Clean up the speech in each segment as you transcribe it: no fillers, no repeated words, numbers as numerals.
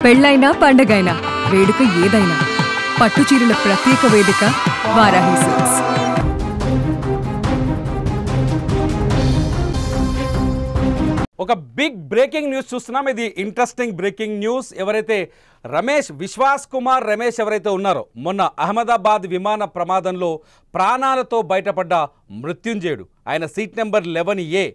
పెళ్ళైనా పండగైనా వేడుక ఏదైనా పట్టుచీరల ప్రత్యేక వేదిక వారాహి సిల్క్స్. ఒక బిగ్ బ్రేకింగ్ న్యూస్ చూస్తున్నాం. ఇది ఇంట్రెస్టింగ్ బ్రేకింగ్ న్యూస్. ఎవరైతే విశ్వాస్ కుమార్ రమేష్ ఎవరైతే ఉన్నారో మొన్న అహ్మదాబాద్ విమాన ప్రమాదంలో ప్రాణాలతో బయటపడ్డ మృత్యుంజయుడు, ఆయన సీట్ నెంబర్ 11A,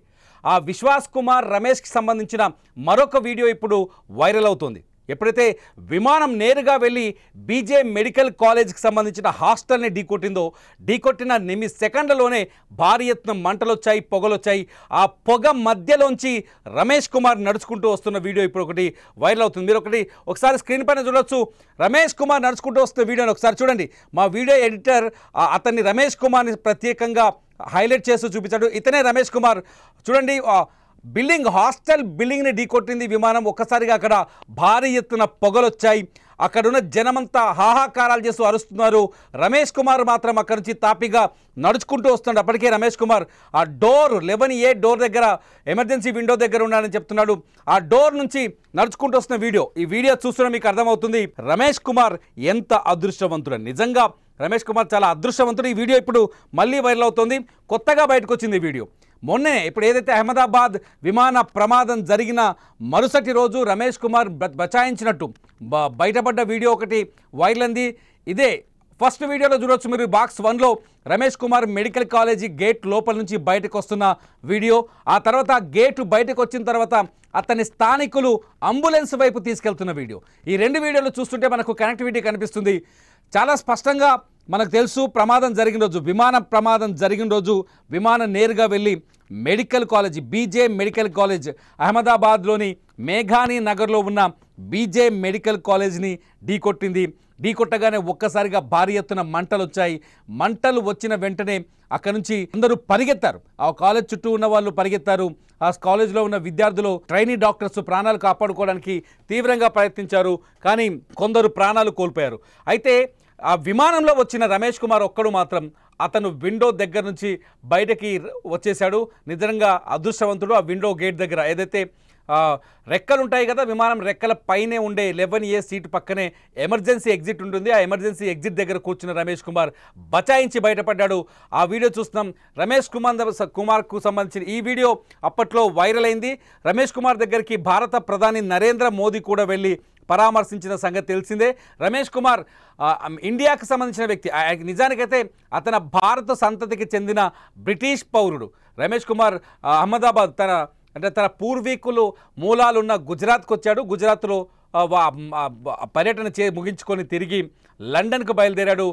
ఆ విశ్వాస్ కుమార్ రమేష్కి సంబంధించిన మరొక వీడియో ఇప్పుడు వైరల్ అవుతుంది. ఎప్పుడైతే విమానం నేరుగా వెళ్ళి బీజే మెడికల్ కాలేజ్కి సంబంధించిన హాస్టల్ని ఢీకొట్టిన సెకండ్లలోనే భారీ ఎత్తున మంటలొచ్చాయి, పొగలొచ్చాయి. ఆ పొగ మధ్యలోంచి రమేష్ కుమార్ నడుచుకుంటూ వస్తున్న వీడియో ఇప్పుడు ఒకటి వైరల్ అవుతుంది. మీరు ఒకసారి స్క్రీన్ పైన చూడొచ్చు. రమేష్ కుమార్ నడుచుకుంటూ వస్తున్న వీడియోని ఒకసారి చూడండి. మా వీడియో ఎడిటర్ అతన్ని రమేష్ కుమార్ని ప్రత్యేకంగా హైలైట్ చేస్తూ చూపించాడు. ఇతనే రమేష్ కుమార్. చూడండి, హాస్టల్ బిల్డింగ్ని ఢీకొట్టింది విమానం. ఒక్కసారిగా అక్కడ భారీ ఎత్తున పొగలొచ్చాయి. అక్కడున్న జనమంతా హాహాకారాలు చేస్తూ అరుస్తున్నారు. రమేష్ కుమార్ మాత్రం అక్కడి నుంచి తాపిగా నడుచుకుంటూ వస్తున్నాడు. అప్పటికే రమేష్ కుమార్ ఆ డోర్ 11A డోర్ దగ్గర, ఎమర్జెన్సీ విండో దగ్గర ఉన్నాడని చెప్తున్నాడు. ఆ డోర్ నుంచి నడుచుకుంటూ వస్తున్న వీడియో, ఈ వీడియో చూస్తున్నా మీకు అర్థమవుతుంది రమేష్ కుమార్ ఎంత అదృష్టవంతుడు. నిజంగా రమేష్ కుమార్ చాలా అదృష్టవంతుడు. ఈ వీడియో ఇప్పుడు మళ్ళీ వైరల్ అవుతుంది. కొత్తగా బయటకు వచ్చింది ఈ వీడియో. మొన్నే ఇప్పుడు ఏదైతే అహ్మదాబాద్ విమాన ప్రమాదం జరిగిన మరుసటి రోజు రమేష్ కుమార్ బచాయించినట్టు బయటపడ్డ వీడియో ఒకటి వైరల్ అంది. ఇదే ఫస్ట్ వీడియోలో చూడవచ్చు మీరు. బాక్స్ 1లో Ramesh Kumar medical college gate లోపల నుంచి బయటకు వస్తున్న వీడియో. ఆ తర్వాత గేటు బయటకు వచ్చిన తర్వాత అతని స్థానికులు అంబులెన్స్ వైపు తీసుకెళ్తున్న వీడియో. ఈ రెండు వీడియోలు చూస్తుంటే మనకు కనెక్టివిటీ కనిపిస్తుంది. చాలా స్పష్టంగా మనకు తెలుసు, ప్రమాదం జరిగిన రోజు, విమాన ప్రమాదం జరిగిన రోజు విమానం నేరుగా వెళ్ళి medical college, BJ medical college, అహ్మదాబాద్లోని మేఘానీ నగర్లో ఉన్న బీజే మెడికల్ కాలేజ్ని ఢీకొట్టగానే ఒక్కసారిగా భారీ ఎత్తున మంటలు వచ్చాయి. మంటలు వచ్చిన వెంటనే అక్కడి నుంచి అందరూ పరిగెత్తారు. ఆ కాలేజ్ చుట్టూ ఉన్న వాళ్ళు పరిగెత్తారు. ఆ కాలేజ్లో ఉన్న విద్యార్థులు, ట్రైనీ డాక్టర్స్ ప్రాణాలు కాపాడుకోవడానికి తీవ్రంగా ప్రయత్నించారు. కానీ కొందరు ప్రాణాలు కోల్పోయారు. అయితే ఆ విమానంలో వచ్చిన రమేష్ కుమార్ ఒక్కడు మాత్రం అతను విండో దగ్గర నుంచి బయటకి వచ్చేసాడు. నిజంగా అదృష్టవంతుడు. ఆ విండో గేట్ దగ్గర ఏదైతే రెక్కలు ఉంటాయి కదా, విమానం రెక్కల పైనే ఉండే 11A సీటు పక్కనే ఎమర్జెన్సీ ఎగ్జిట్ ఉంటుంది. ఆ ఎమర్జెన్సీ ఎగ్జిట్ దగ్గర కూర్చున్న రమేష్ కుమార్ బచాయించి బయటపడ్డాడు. ఆ వీడియో చూస్తున్నాం. రమేష్ కుమార్కు సంబంధించిన ఈ వీడియో అప్పట్లో వైరల్ అయింది. రమేష్ కుమార్ దగ్గరికి భారత ప్రధాని నరేంద్ర మోదీ కూడా వెళ్ళి పరామర్శించిన సంగతి తెలిసిందే. రమేష్ కుమార్ ఇండియాకు సంబంధించిన వ్యక్తి. నిజానికైతే అతను భారత సంతతికి చెందిన బ్రిటిష్ పౌరుడు. రమేష్ కుమార్ అహ్మదాబాద్ తన పూర్వీకులు మూలాలున్న గుజరాత్కు వచ్చాడు. గుజరాత్లో పర్యటన ముగించుకొని తిరిగి లండన్కు బయలుదేరాడు.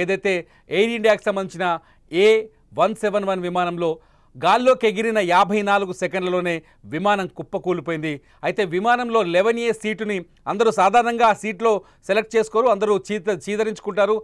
ఏదైతే ఎయిర్ ఇండియాకు సంబంధించిన A171 విమానంలో గాల్లోకి ఎగిరిన 54 సెకండ్లలోనే విమానం కుప్పకూలిపోయింది. అయితే విమానంలో 11A సీటుని అందరూ సాధారణంగా ఆ సీట్లో సెలెక్ట్ చేసుకోరు, అందరూ చీదరించుకుంటారు,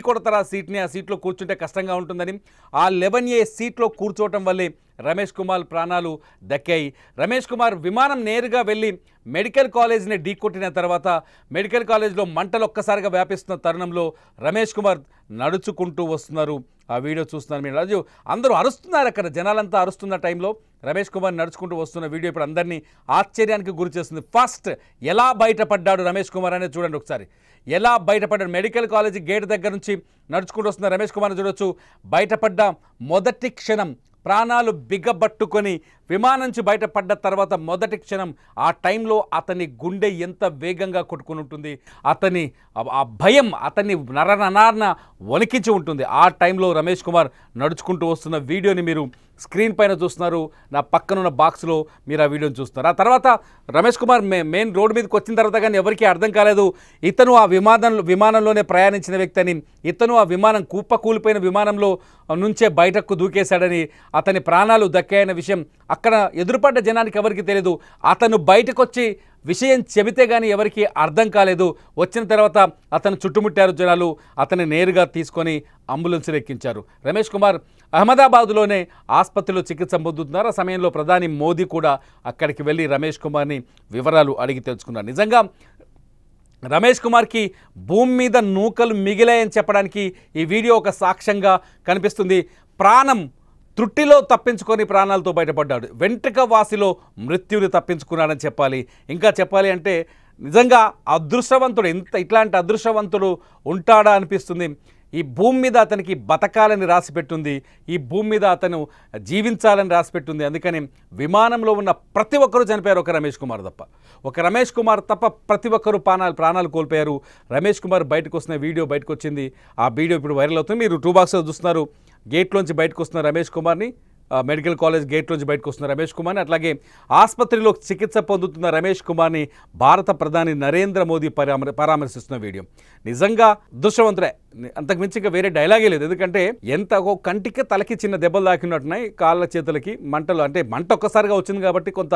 కొడతారు ఆ సీట్ని. ఆ సీట్లో కూర్చుంటే కష్టంగా ఉంటుందని ఆ 11A సీట్లో కూర్చోవటం వల్లే రమేష్ కుమార్ ప్రాణాలు దక్కాయి. రమేష్ కుమార్ విమానం నేరుగా వెళ్ళి మెడికల్ కాలేజ్ని ఢీకొట్టిన తర్వాత మెడికల్ కాలేజ్లో మంటలు ఒక్కసారిగా వ్యాపిస్తున్న తరుణంలో రమేష్ కుమార్ నడుచుకుంటూ వస్తున్నారు. ఆ వీడియో చూస్తున్నారు మీరు. రాజు అందరూ అరుస్తున్నారు, అక్కడ జనాలంతా అరుస్తున్న టైంలో రమేష్ కుమార్ నడుచుకుంటూ వస్తున్న వీడియో ఇప్పుడు అందరినీ ఆశ్చర్యానికి గురి చేస్తుంది. ఫస్ట్ ఎలా బయటపడ్డాడు రమేష్ కుమార్ అనేది చూడండి ఒకసారి. ఎలా బయటపడ్డాడు? మెడికల్ కాలేజీ గేట్ దగ్గర నుంచి నడుచుకుంటూ వస్తున్న రమేష్ కుమార్ని చూడొచ్చు. బయటపడ్డ మొదటి క్షణం ప్రాణాలు బిగ్గబట్టుకొని విమానం నుంచి బయటపడ్డ తర్వాత మొదటి క్షణం, ఆ టైంలో అతని గుండె ఎంత వేగంగా కొట్టుకుని ఉంటుంది, అతని ఆ భయం అతన్ని నరనరాన వణికించి ఉంటుంది. ఆ టైంలో రమేష్ కుమార్ నడుచుకుంటూ వస్తున్న వీడియోని మీరు స్క్రీన్ పైన చూస్తున్నారు. నా పక్కనున్న బాక్స్లో మీరు ఆ వీడియోని చూస్తున్నారు. ఆ తర్వాత రమేష్ కుమార్ మెయిన్ రోడ్డు మీదకి వచ్చిన తర్వాత కానీ ఎవరికీ అర్థం కాలేదు ఇతను ఆ విమానంలోనే ప్రయాణించిన వ్యక్తి అని. ఇతను ఆ విమానం కూలిపోయిన విమానంలో నుంచే బయటకు దూకేశాడని, అతని ప్రాణాలు దక్కాయన్న విషయం అక్కడ ఎదురుపడ్డ జనానికి ఎవరికి తెలియదు. అతను బయటకు వచ్చి విషయం చెబితే కానీ ఎవరికి అర్థం కాలేదు. వచ్చిన తర్వాత అతను చుట్టుముట్టారు జనాలు. అతన్ని నేరుగా తీసుకొని అంబులెన్స్లో ఎక్కించారు. రమేష్ కుమార్ అహ్మదాబాద్లోనే ఆసుపత్రిలో చికిత్స పొందుతున్నారు. ఆ సమయంలో ప్రధాని మోదీ కూడా అక్కడికి వెళ్ళి రమేష్ కుమార్ని వివరాలు అడిగి తెలుసుకున్నారు. నిజంగా రమేష్ కుమార్కి భూమి మీద నూకలు మిగిలాయని చెప్పడానికి ఈ వీడియో ఒక సాక్ష్యంగా కనిపిస్తుంది. ప్రాణం త్రుట్టిలో తప్పించుకొని ప్రాణాలతో బయటపడ్డాడు. వెంట్రుక వాసిలో మృత్యుని తప్పించుకున్నాడని చెప్పాలి. ఇంకా చెప్పాలి అంటే నిజంగా అదృష్టవంతుడు ఇట్లాంటి అదృష్టవంతుడు ఉంటాడా అనిపిస్తుంది. ఈ భూమి మీద అతనికి బతకాలని రాసిపెట్టుంది, ఈ భూమి మీద అతను జీవించాలని రాసిపెట్టుంది. అందుకని విమానంలో ఉన్న ప్రతి ఒక్కరూ చనిపోయారు, ఒక రమేష్ కుమార్ తప్ప. ఒక రమేష్ కుమార్ తప్ప ప్రతి ఒక్కరూ ప్రాణాలు కోల్పోయారు. రమేష్ కుమార్ బయటకు వస్తున్న వీడియో బయటకు వచ్చింది. ఆ వీడియో ఇప్పుడు వైరల్ అవుతుంది. మీరు టూ బాక్స్లో చూస్తున్నారు. గేట్లోంచి బయటకు వస్తున్న రమేష్ కుమార్ని, మెడికల్ కాలేజ్ గేట్లోంచి బయటకు వస్తున్న రమేష్ కుమార్ని, అట్లాగే ఆసుపత్రిలో చికిత్స పొందుతున్న రమేష్ కుమార్ని భారత ప్రధాని నరేంద్ర మోదీ పరామర్శిస్తున్న వీడియో నిజంగా అదృష్టవంతుడే. అంతకుమించి ఇంకా వేరే డైలాగే లేదు. ఎందుకంటే ఎంత కంటికి తలకి చిన్న దెబ్బలు తాకినట్టున్నాయి, కాళ్ళ చేతులకి మంటలు. అంటే మంట ఒక్కసారిగా వచ్చింది కాబట్టి కొంత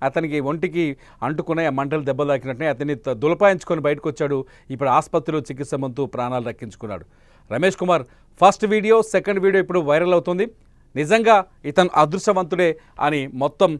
అతనికి ఒంటికి అంటుకున్నాయి, ఆ మంటలు దెబ్బలు తాకినట్టున్నాయి. అతన్ని దులపాయించుకొని బయటకు వచ్చాడు. ఇప్పుడు ఆసుపత్రిలో చికిత్స పొందుతూ ప్రాణాలు రక్షించుకున్నాడు. Ramesh Kumar first video, second video ఇప్పుడు వైరల్ అవుతుంది. నిజంగా ఇతను అదృష్టవంతుడే అని మొత్తం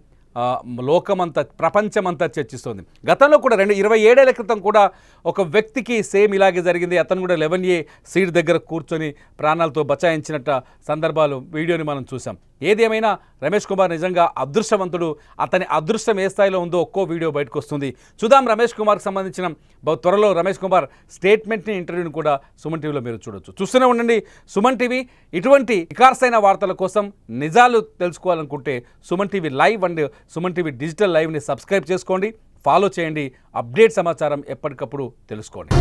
లోకమంతా, ప్రపంచమంతా చర్చిస్తోంది. గతంలో కూడా 27 ఏళ్ల క్రితం కూడా ఒక వ్యక్తికి సేమ్ ఇలాగే జరిగింది. అతను కూడా 11A సీట్ దగ్గర కూర్చొని ప్రాణాలతో బచాయించినట్ట సందర్భాలు, వీడియోని మనం చూసాం. ఏది ఏమైనా రమేష్ కుమార్ నిజంగా అదృష్టవంతుడు. అతని అదృష్టం ఏ స్థాయిలో ఉందో ఒక్కో వీడియో బయటకు వస్తుంది. చూద్దాం. రమేష్ కుమార్కి సంబంధించిన త్వరలో రమేష్ కుమార్ స్టేట్మెంట్ని, ఇంటర్వ్యూని కూడా సుమన్ టీవీలో మీరు చూడొచ్చు. చూస్తూనే ఉండండి సుమన్ టీవీ. ఇటువంటి వికాసైన వార్తల కోసం, నిజాలు తెలుసుకోవాలనుకుంటే Suman TV live and Suman TV digital లైవ్ని సబ్స్క్రైబ్ చేసుకోండి, ఫాలో చేయండి. అప్డేట్ సమాచారం ఎప్పటికప్పుడు తెలుసుకోండి.